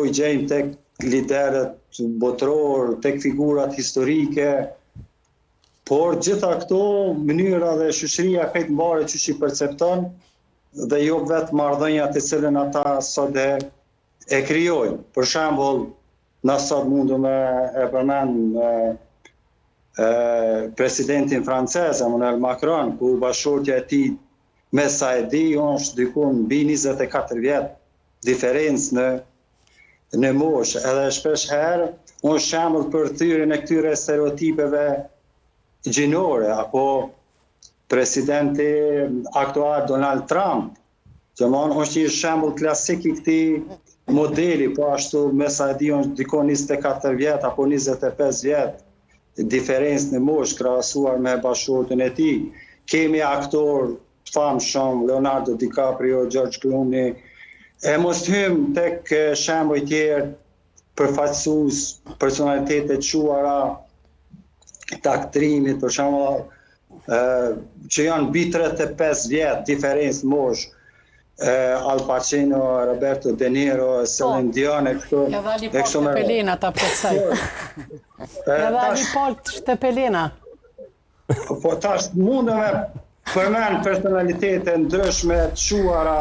i gjejmë tek liderët botëror, tek figurat historike, por gjitha këto mënyra dhe shoqëria këtë mbare që i percepton dhe jo vetë marrëdhëniat të cilën ata sot e krijojnë. Për shembull, na sot mundëm e përmend presidentin francez Emmanuel Macron, ku bashkëshortja e tij me sa e di është diku mbi 24 vjet diferencë në moshë, edhe shpesh herë është shembull për thyrjen e këtyre stereotipeve gjinore, apo presidenti aktual Donald Trump, është një shembull klasik i këtij modeli, po ashtu me sa e di është diku 24 vjet apo 25 vjet diferencë në moshë krahasuar me bashkëshorten e tij. Kemi aktor famshëm, Leonardo DiCaprio, George Clooney, e mos hym tek shembuj tjerë përfaqësues personalitete të quara të aktrimit, për shembull, që janë mbi 35 vjet diferencë moshë, Al Pacino, Roberto De Niro, Celine Dion, Edhe Lipol Pelena ta plotësoj. Edhe Lipol Pelena. Po tash mundem me përmend personalitete ndryshme të quara